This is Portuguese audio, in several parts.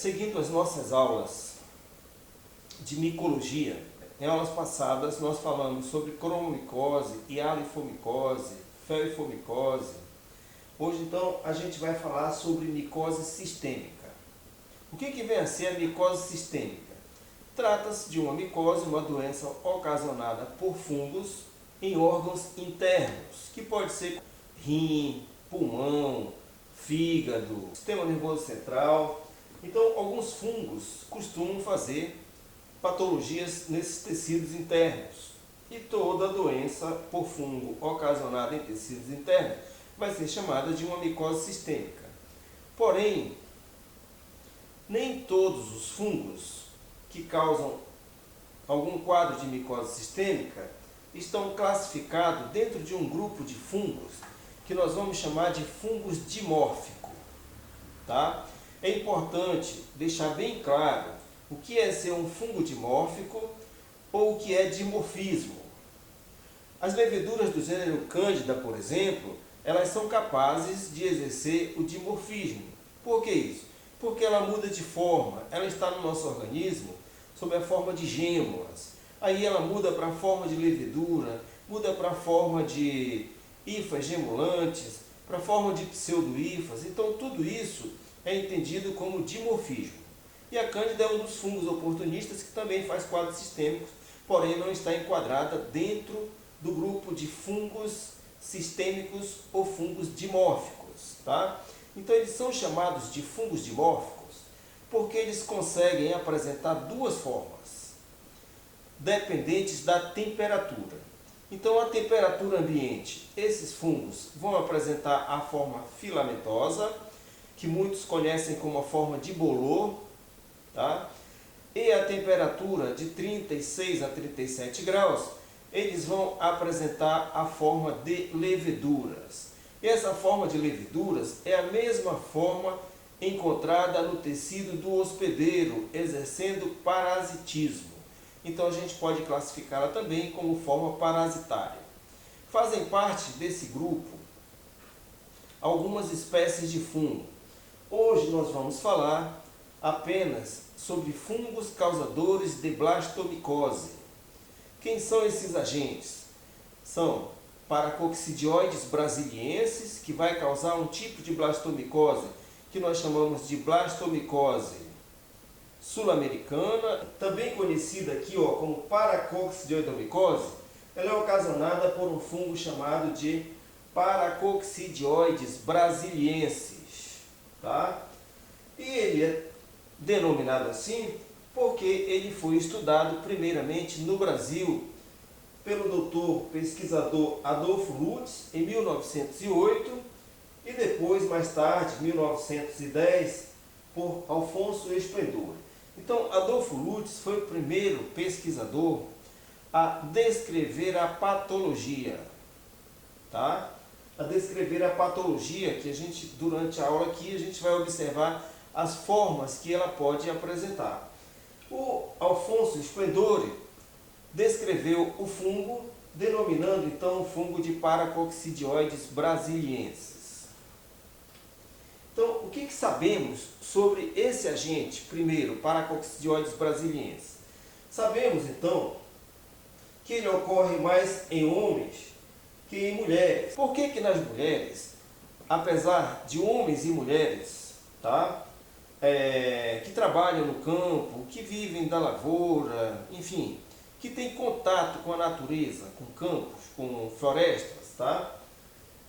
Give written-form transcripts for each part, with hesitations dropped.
Seguindo as nossas aulas de micologia, em aulas passadas nós falamos sobre cromomicose, hialofomicose, feofomicose. Hoje então a gente vai falar sobre micose sistêmica. O que vem a ser a micose sistêmica? Trata-se de uma micose, uma doença ocasionada por fungos em órgãos internos, que pode ser rim, pulmão, fígado, sistema nervoso central. Então, alguns fungos costumam fazer patologias nesses tecidos internos. E toda doença por fungo ocasionada em tecidos internos vai ser chamada de uma micose sistêmica. Porém, nem todos os fungos que causam algum quadro de micose sistêmica estão classificados dentro de um grupo de fungos que nós vamos chamar de fungos dimórficos. Tá? É importante deixar bem claro o que é ser um fungo dimórfico ou o que é dimorfismo. As leveduras do gênero Cândida, por exemplo, elas são capazes de exercer o dimorfismo. Por que isso? Porque ela muda de forma, ela está no nosso organismo sob a forma de gêmulas. Aí ela muda para a forma de levedura, muda para a forma de hifas gemulantes, para a forma de pseudo-hifas. Então tudo isso é entendido como dimorfismo. E a Cândida é um dos fungos oportunistas que também faz quadros sistêmicos, porém não está enquadrada dentro do grupo de fungos sistêmicos ou fungos dimórficos. Tá? Então eles são chamados de fungos dimórficos porque eles conseguem apresentar duas formas, dependentes da temperatura. Então a temperatura ambiente, esses fungos vão apresentar a forma filamentosa, que muitos conhecem como a forma de bolor, tá? E a temperatura de 36 a 37 graus, eles vão apresentar a forma de leveduras. E essa forma de leveduras é a mesma forma encontrada no tecido do hospedeiro, exercendo parasitismo. Então a gente pode classificá-la também como forma parasitária. Fazem parte desse grupo algumas espécies de fungo. Hoje nós vamos falar apenas sobre fungos causadores de blastomicose. Quem são esses agentes? São Paracoccidioides brasiliensis, que vai causar um tipo de blastomicose que nós chamamos de blastomicose sul-americana, também conhecida aqui como paracoccidioidomicose. Ela é ocasionada por um fungo chamado de Paracoccidioides brasiliensis. Tá? E ele é denominado assim porque ele foi estudado primeiramente no Brasil pelo doutor pesquisador Adolfo Lutz em 1908 e depois, mais tarde, em 1910, por Alfonso Esplendor. Então, Adolfo Lutz foi o primeiro pesquisador a descrever a patologia, tá? A descrever a patologia que a gente, durante a aula aqui, a gente vai observar as formas que ela pode apresentar. O Alfonso Esplendor descreveu o fungo, denominando então o fungo de Paracoccidioides brasiliensis. Então, o que sabemos sobre esse agente, primeiro, Paracoccidioides brasiliensis? Sabemos então que ele ocorre mais em homens que em mulheres. Por que nas mulheres, apesar de homens e mulheres, tá? Que trabalham no campo, que vivem da lavoura, enfim, que têm contato com a natureza, com campos, com florestas, tá?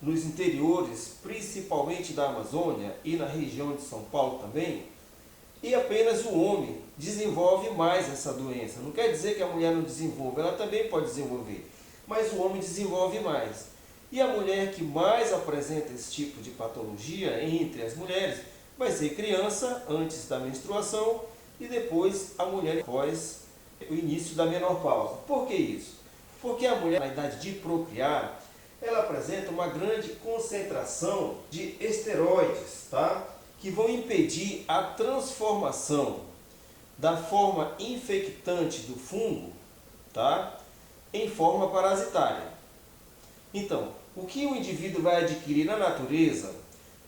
Nos interiores, principalmente da Amazônia e na região de São Paulo também, e apenas o homem desenvolve mais essa doença. Não quer dizer que a mulher não desenvolva, ela também pode desenvolver, mas o homem desenvolve mais. E a mulher que mais apresenta esse tipo de patologia entre as mulheres vai ser criança antes da menstruação e depois a mulher após o início da menopausa. Por que isso? Porque a mulher na idade de procriar, ela apresenta uma grande concentração de esteroides, tá? Que vão impedir a transformação da forma infectante do fungo, tá? Em forma parasitária. Então, o que o indivíduo vai adquirir na natureza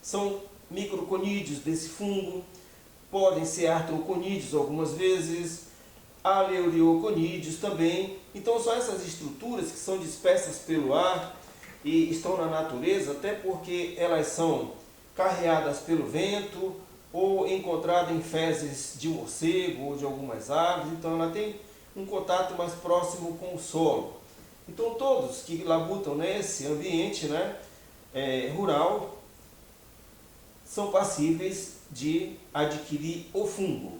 são microconídeos desse fungo, podem ser artroconídeos algumas vezes, aleurioconídeos também. Então são essas estruturas que são dispersas pelo ar e estão na natureza, até porque elas são carreadas pelo vento ou encontradas em fezes de morcego ou de algumas aves, então ela tem um contato mais próximo com o solo. Então todos que labutam nesse ambiente, né, rural são passíveis de adquirir o fungo.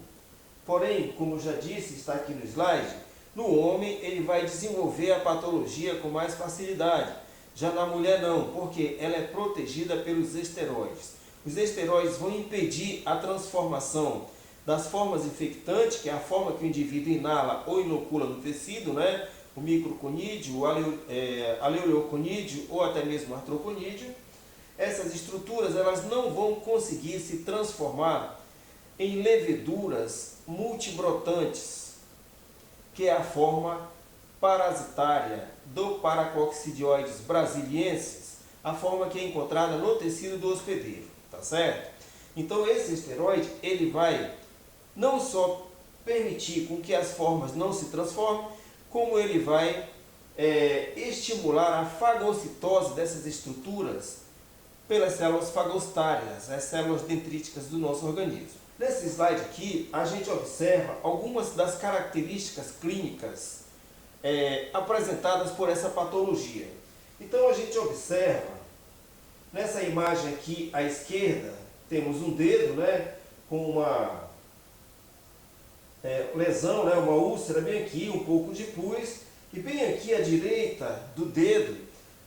Porém, como já disse, está aqui no slide, no homem ele vai desenvolver a patologia com mais facilidade. Já na mulher não, porque ela é protegida pelos esteroides. Os esteroides vão impedir a transformação das formas infectantes, que é a forma que o indivíduo inala ou inocula no tecido, né? O microconídeo, o aleurioconídeo ou até mesmo o artroconídeo. Essas estruturas elas não vão conseguir se transformar em leveduras multibrotantes, que é a forma parasitária do Paracoccidioides brasiliensis, a forma que é encontrada no tecido do hospedeiro, tá certo? Então esse esteroide ele vai não só permitir com que as formas não se transformem, como ele vai estimular a fagocitose dessas estruturas pelas células fagocitárias, as células dendríticas do nosso organismo. Nesse slide aqui, a gente observa algumas das características clínicas apresentadas por essa patologia. Então a gente observa, nessa imagem aqui à esquerda, temos um dedo, né, com uma lesão, né, uma úlcera bem aqui, um pouco de pus, e bem aqui à direita do dedo,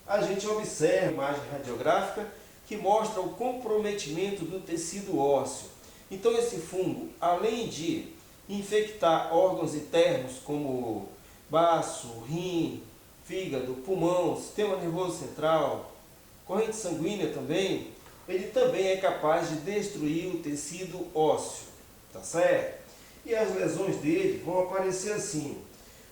a gente observa a imagem radiográfica que mostra o comprometimento do tecido ósseo. Então esse fungo, além de infectar órgãos internos como baço, rim, fígado, pulmão, sistema nervoso central, corrente sanguínea também, ele também é capaz de destruir o tecido ósseo, tá certo? E as lesões dele vão aparecer assim.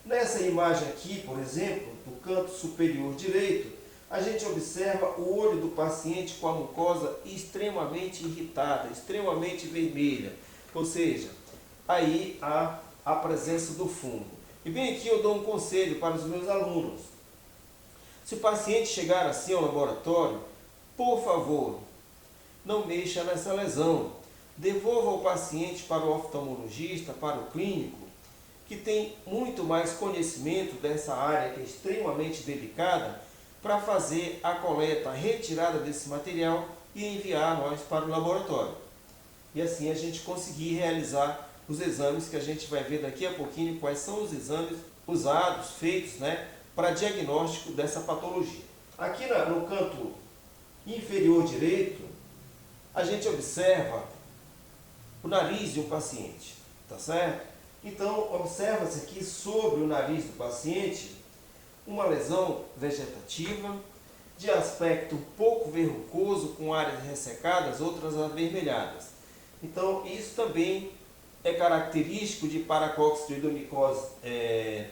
Nessa imagem aqui, por exemplo, do canto superior direito, a gente observa o olho do paciente com a mucosa extremamente irritada, extremamente vermelha, ou seja, aí há a presença do fungo. E bem aqui eu dou um conselho para os meus alunos. Se o paciente chegar assim ao laboratório, por favor, não mexa nessa lesão. Devolva o paciente para o oftalmologista, para o clínico, que tem muito mais conhecimento dessa área que é extremamente delicada, para fazer a coleta, a retirada desse material e enviar nós para o laboratório. E assim a gente conseguir realizar os exames que a gente vai ver daqui a pouquinho, quais são os exames usados, feitos, né, para diagnóstico dessa patologia. Aqui no canto inferior direito, a gente observa o nariz de um paciente, tá certo? Então, observa-se aqui sobre o nariz do paciente uma lesão vegetativa, de aspecto pouco verrucoso, com áreas ressecadas, outras avermelhadas. Então, isso também é característico de paracoccidioidomicose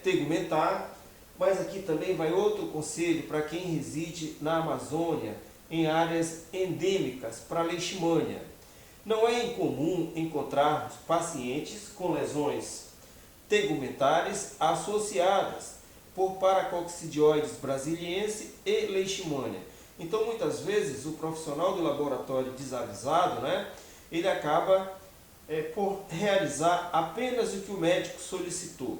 tegumentar, mas aqui também vai outro conselho para quem reside na Amazônia, em áreas endêmicas para leishmania. Não é incomum encontrarmos pacientes com lesões tegumentares associadas por Paracoccidioides brasiliensis e leishmania. Então, muitas vezes, o profissional do laboratório desavisado, né, ele acaba por realizar apenas o que o médico solicitou.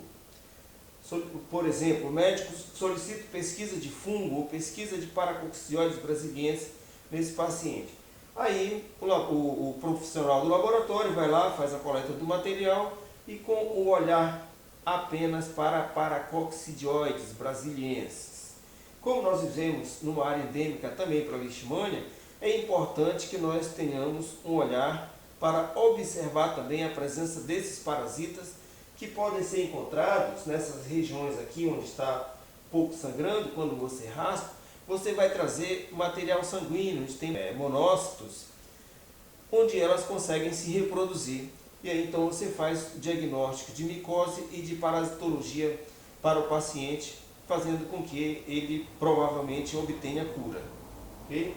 Por exemplo, o médico solicita pesquisa de fungo ou pesquisa de Paracoccidioides brasiliensis nesse paciente. Aí o profissional do laboratório vai lá, faz a coleta do material e com o olhar apenas para Paracoccidioides brasiliensis. Como nós vivemos numa área endêmica também para a leishmania, é importante que nós tenhamos um olhar para observar também a presença desses parasitas que podem ser encontrados nessas regiões aqui onde está pouco sangrando. Quando você raspa, você vai trazer material sanguíneo, onde tem monócitos, onde elas conseguem se reproduzir. E aí então você faz o diagnóstico de micose e de parasitologia para o paciente, fazendo com que ele provavelmente obtenha cura. Okay?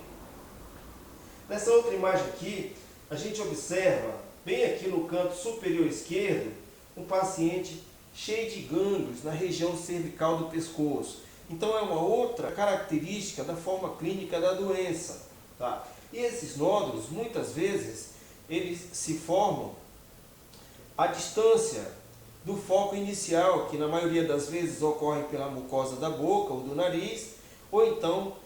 Nessa outra imagem aqui, a gente observa bem aqui no canto superior esquerdo, um paciente cheio de gânglios na região cervical do pescoço. Então é uma outra característica da forma clínica da doença. Tá? E esses nódulos, muitas vezes, eles se formam à distância do foco inicial, que na maioria das vezes ocorre pela mucosa da boca ou do nariz, ou então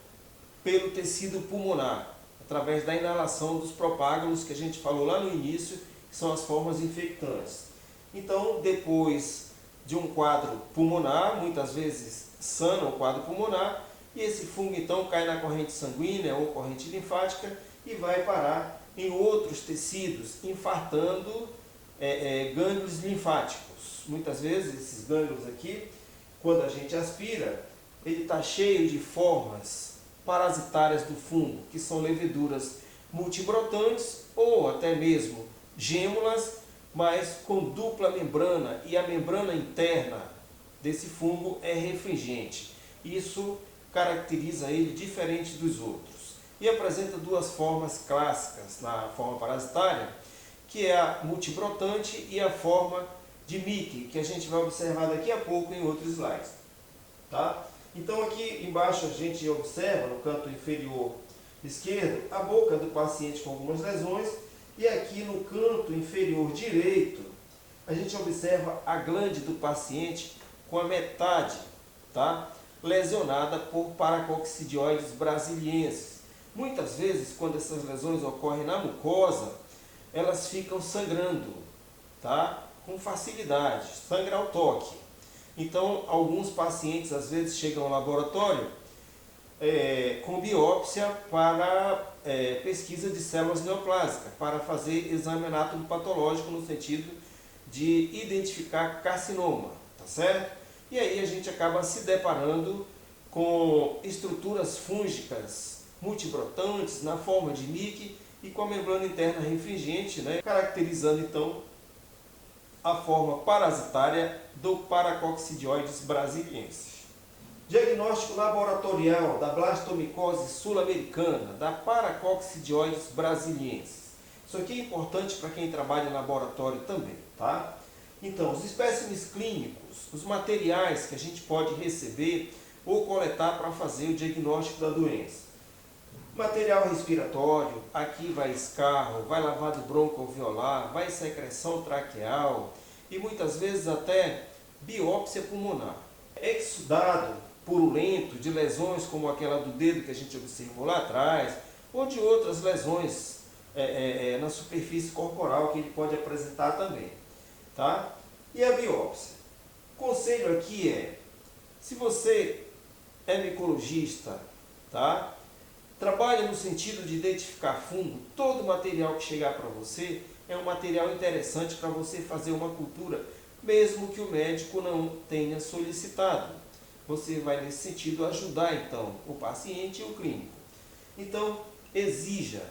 pelo tecido pulmonar, através da inalação dos propágulos que a gente falou lá no início, que são as formas infectantes. Então, depois de um quadro pulmonar, muitas vezes sana o quadro pulmonar, e esse fungo então cai na corrente sanguínea ou corrente linfática e vai parar em outros tecidos, infartando gânglios linfáticos. Muitas vezes esses gânglios aqui, quando a gente aspira, ele está cheio de formas parasitárias do fungo, que são leveduras multibrotantes ou até mesmo gêmulas, mas com dupla membrana, e a membrana interna desse fungo é refringente. Isso caracteriza ele diferente dos outros. E apresenta duas formas clássicas na forma parasitária, que é a multibrotante e a forma de Micke, que a gente vai observar daqui a pouco em outros slides. Tá? Então aqui embaixo a gente observa, no canto inferior esquerdo, a boca do paciente com algumas lesões, e aqui no canto inferior direito, a gente observa a glande do paciente com a metade, tá, lesionada por paracoccidioides brasiliensis. Muitas vezes, quando essas lesões ocorrem na mucosa, elas ficam sangrando, tá, com facilidade, sangra ao toque. Então, alguns pacientes às vezes chegam ao laboratório com biópsia para pesquisa de células neoplásicas, para fazer exame anatomopatológico no sentido de identificar carcinoma, tá certo? E aí a gente acaba se deparando com estruturas fúngicas multibrotantes na forma de Micke e com a membrana interna refringente, né, caracterizando então a forma parasitária do paracoccidioides brasiliensis. Diagnóstico laboratorial da blastomicose sul-americana, da paracoccidioides brasiliensis. Isso aqui é importante para quem trabalha em laboratório também, tá? Então, os espécimes clínicos, os materiais que a gente pode receber ou coletar para fazer o diagnóstico da doença. Material respiratório, aqui vai escarro, vai lavado broncoalveolar, vai secreção traqueal e muitas vezes até biópsia pulmonar. Exudado purulento de lesões como aquela do dedo que a gente observou lá atrás, ou de outras lesões na superfície corporal que ele pode apresentar também. Tá? E a biópsia? O conselho aqui é, se você é micologista, tá? Trabalha no sentido de identificar fungo, todo material que chegar para você é um material interessante para você fazer uma cultura, mesmo que o médico não tenha solicitado. Você vai nesse sentido ajudar então o paciente e o clínico. Então, exija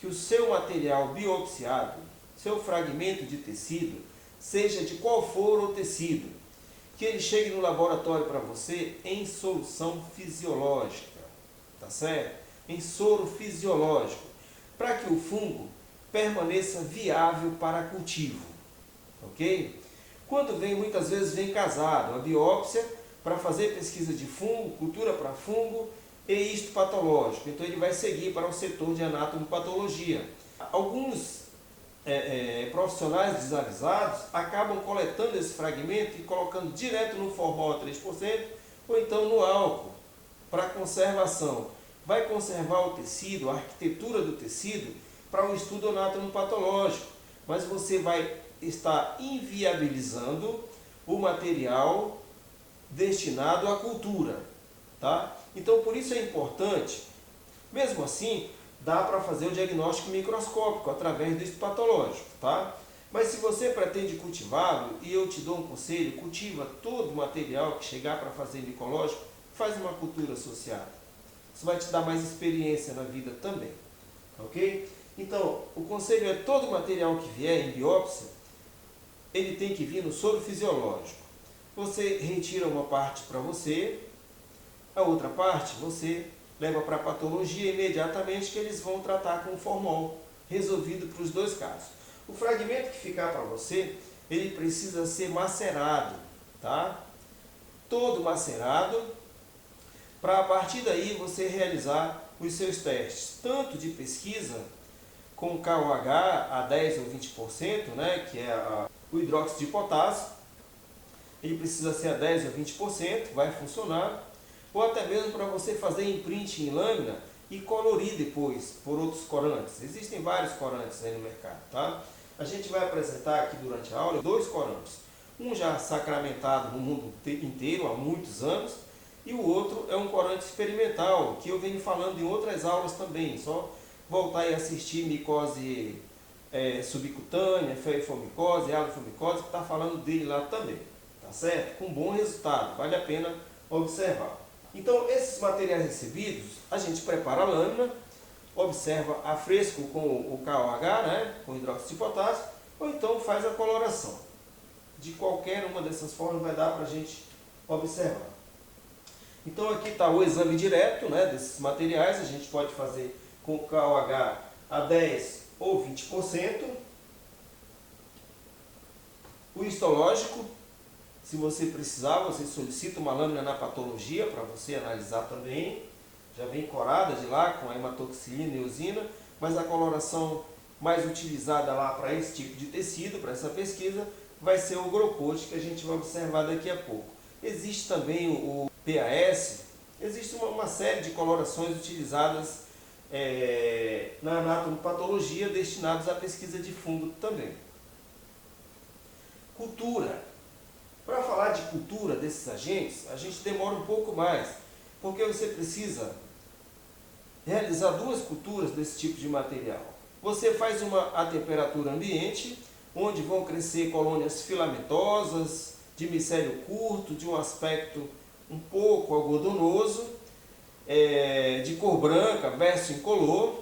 que o seu material biopsiado, seu fragmento de tecido, seja de qual for o tecido, que ele chegue no laboratório para você em solução fisiológica, tá certo? Em soro fisiológico, para que o fungo permaneça viável para cultivo, ok? Quando vem, muitas vezes vem casado, a biópsia para fazer pesquisa de fungo, cultura para fungo e histopatológico, então ele vai seguir para o setor de anatomopatologia. Alguns profissionais desavisados acabam coletando esse fragmento e colocando direto no formol a 3% ou então no álcool para conservação. Vai conservar o tecido, a arquitetura do tecido para o estudo anatomopatológico, mas você vai estar inviabilizando o material destinado à cultura, tá? Então por isso é importante, mesmo assim, dá para fazer o diagnóstico microscópico através do histopatológico, tá? Mas se você pretende cultivá-lo, e eu te dou um conselho, cultiva todo o material que chegar para fazer micológico, faz uma cultura associada. Isso vai te dar mais experiência na vida também, ok? Então, o conselho é todo material que vier em biópsia, ele tem que vir no soro fisiológico. Você retira uma parte para você, a outra parte você leva para a patologia imediatamente, que eles vão tratar com formol, resolvido para os dois casos. O fragmento que ficar para você, ele precisa ser macerado, tá? Todo macerado, para a partir daí você realizar os seus testes, tanto de pesquisa com KOH a 10 ou 20%, né, que é o hidróxido de potássio, ele precisa ser a 10 ou 20%, vai funcionar, ou até mesmo para você fazer imprint em lâmina e colorir depois por outros corantes. Existem vários corantes aí no mercado, tá? A gente vai apresentar aqui durante a aula 2 corantes. Um já sacramentado no mundo inteiro há muitos anos, e o outro é um corante experimental, que eu venho falando em outras aulas também. Só voltar e assistir micose subcutânea, feofomicose, alifomicose, que está falando dele lá também, tá certo? Com bom resultado, vale a pena observar. Então, esses materiais recebidos, a gente prepara a lâmina, observa a fresco com o KOH, né, com hidróxido de potássio, ou então faz a coloração. De qualquer uma dessas formas vai dar para a gente observar. Então aqui está o exame direto, né, desses materiais, a gente pode fazer com KOH a 10 ou 20%. O histológico, se você precisar, você solicita uma lâmina na patologia para você analisar também. Já vem corada de lá com a hematoxilina e eosina, mas a coloração mais utilizada lá para esse tipo de tecido, para essa pesquisa, vai ser o Gro-Coat, que a gente vai observar daqui a pouco. Existe também o PAS, existe uma série de colorações utilizadas na anatomopatologia destinados à pesquisa de fungo também. Cultura. Para falar de cultura desses agentes, a gente demora um pouco mais, porque você precisa realizar 2 culturas desse tipo de material. Você faz uma a temperatura ambiente, onde vão crescer colônias filamentosas, de micélio curto, de um aspecto um pouco algodonoso, de cor branca, verso incolor,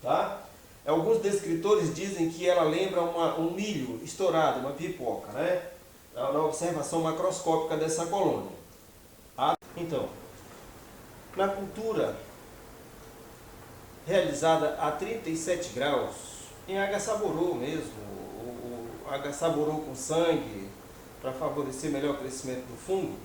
tá? Alguns descritores dizem que ela lembra um milho estourado, uma pipoca, né? Na observação macroscópica dessa colônia. Então, na cultura realizada a 37 graus, em agasaborô mesmo, o agasaborô com sangue, para favorecer melhor o crescimento do fungo,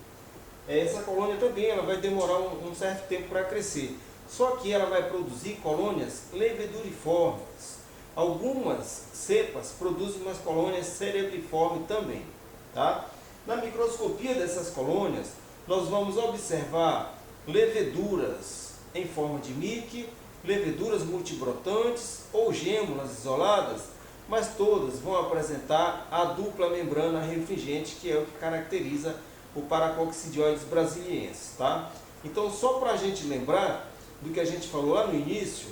essa colônia também ela vai demorar um certo tempo para crescer. Só que ela vai produzir colônias leveduriformes. Algumas cepas produzem umas colônias cerebriformes também. Tá? Na microscopia dessas colônias, nós vamos observar leveduras em forma de mic, leveduras multibrotantes ou gêmulas isoladas, mas todas vão apresentar a dupla membrana refringente, que é o que caracteriza o Paracoccidioides brasiliensis. Tá? Então, só para a gente lembrar do que a gente falou lá no início,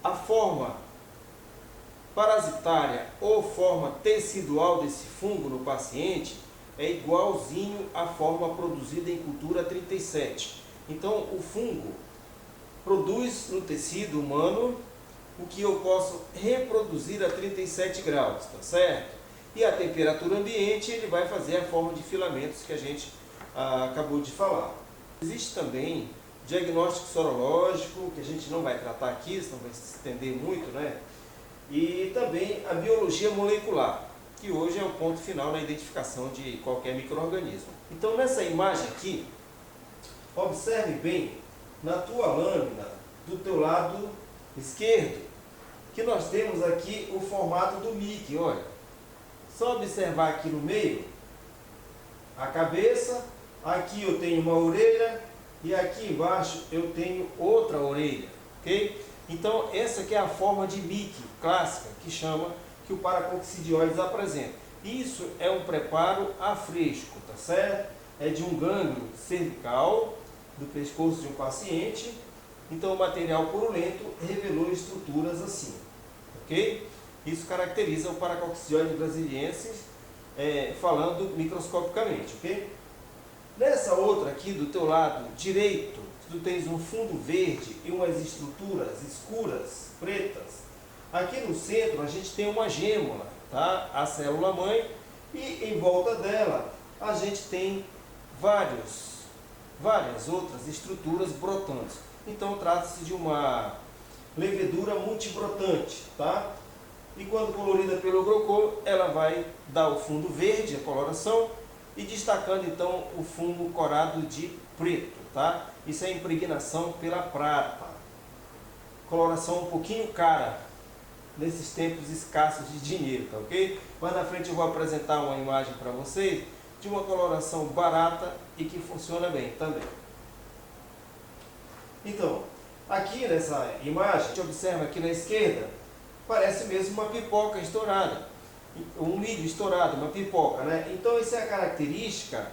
a forma parasitária ou forma tecidual desse fungo no paciente é igualzinho à forma produzida em cultura 37. Então, o fungo produz no tecido humano o que eu posso reproduzir a 37 graus, tá certo? E a temperatura ambiente ele vai fazer a forma de filamentos que a gente acabou de falar. Existe também diagnóstico sorológico, que a gente não vai tratar aqui, senão vai se estender muito, né? E também a biologia molecular, que hoje é o ponto final na identificação de qualquer micro-organismo. Então, nessa imagem aqui, observe bem na tua lâmina, do teu lado esquerdo, que nós temos aqui o formato do mic, olha. Só observar aqui no meio, a cabeça, aqui eu tenho uma orelha e aqui embaixo eu tenho outra orelha, ok? Então, essa aqui é a forma de mic clássica, que o Paracoccidioides apresenta. Isso é um preparo a fresco, tá certo? É de um gânglio cervical do pescoço de um paciente. Então, o material purulento revelou estruturas assim, ok? Isso caracteriza o Paracoccidioides brasiliensis, falando microscopicamente, ok? Nessa outra aqui, do teu lado direito, tu tens um fundo verde e umas estruturas escuras, pretas. Aqui no centro a gente tem uma gêmula, tá? A célula mãe, e em volta dela a gente tem várias outras estruturas brotantes. Então trata-se de uma levedura multibrotante, tá? e quando colorida pelo Grocô, ela vai dar o fundo verde, a coloração, e destacando então o fundo corado de preto, tá? Isso é impregnação pela prata. Coloração um pouquinho cara nesses tempos escassos de dinheiro, tá ok? Mais na frente eu vou apresentar uma imagem para vocês de uma coloração barata e que funciona bem também. Então, aqui nessa imagem, a gente observa aqui na esquerda, parece mesmo uma pipoca estourada, um milho estourado, uma pipoca, né? Então, essa é a característica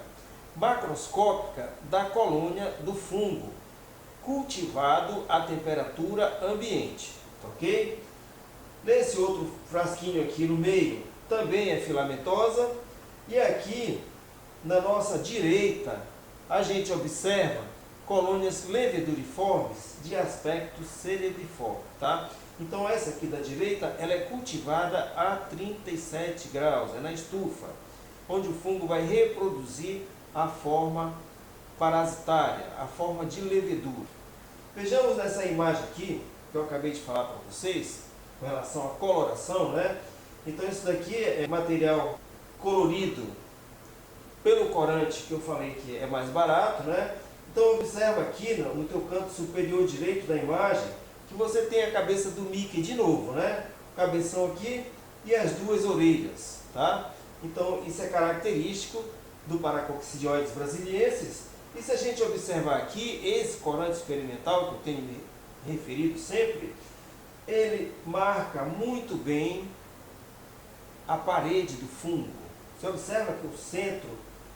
macroscópica da colônia do fungo, cultivado à temperatura ambiente, ok? Nesse outro frasquinho aqui no meio, também é filamentosa, e aqui, na nossa direita, a gente observa colônias leveduriformes de aspecto celeriforme, tá? Então essa aqui da direita, ela é cultivada a 37 graus, é na estufa, onde o fungo vai reproduzir a forma parasitária, a forma de levedura. Vejamos nessa imagem aqui, que eu acabei de falar para vocês, com relação à coloração, né? Então isso daqui é material colorido pelo corante, que eu falei que é mais barato, né? Então observa aqui no teu canto superior direito da imagem que você tem a cabeça do Mickey de novo, né? Cabeção aqui e as duas orelhas, tá? Então isso é característico do Paracoccidioides brasiliensis. E se a gente observar aqui, esse corante experimental que eu tenho me referido sempre, ele marca muito bem a parede do fungo. Você observa que o centro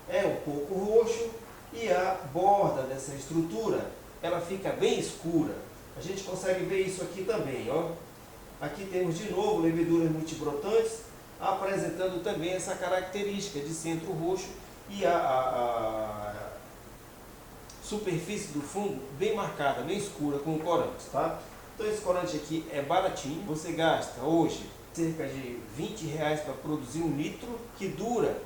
é um pouco roxo e a borda dessa estrutura, ela fica bem escura. A gente consegue ver isso aqui também, ó. Aqui temos de novo leveduras multibrotantes, apresentando também essa característica de centro roxo e a superfície do fungo bem marcada, bem escura com o corante, tá? Então esse corante aqui é baratinho, você gasta hoje cerca de R$20 para produzir 1 litro, que dura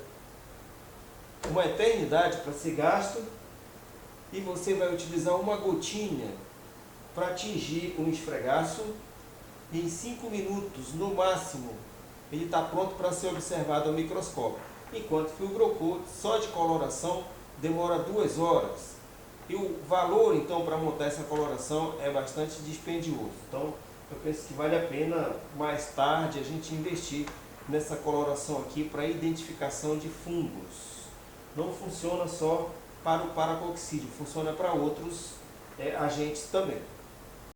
uma eternidade para ser gasto, e você vai utilizar uma gotinha para atingir um esfregaço, e em 5 minutos no máximo ele está pronto para ser observado ao microscópio, enquanto que o Grocô só de coloração demora 2 horas. E o valor, então, para montar essa coloração é bastante dispendioso. Então, eu penso que vale a pena, mais tarde, a gente investir nessa coloração aqui para identificação de fungos. Não funciona só para o paracoccídeo, funciona para outros agentes também.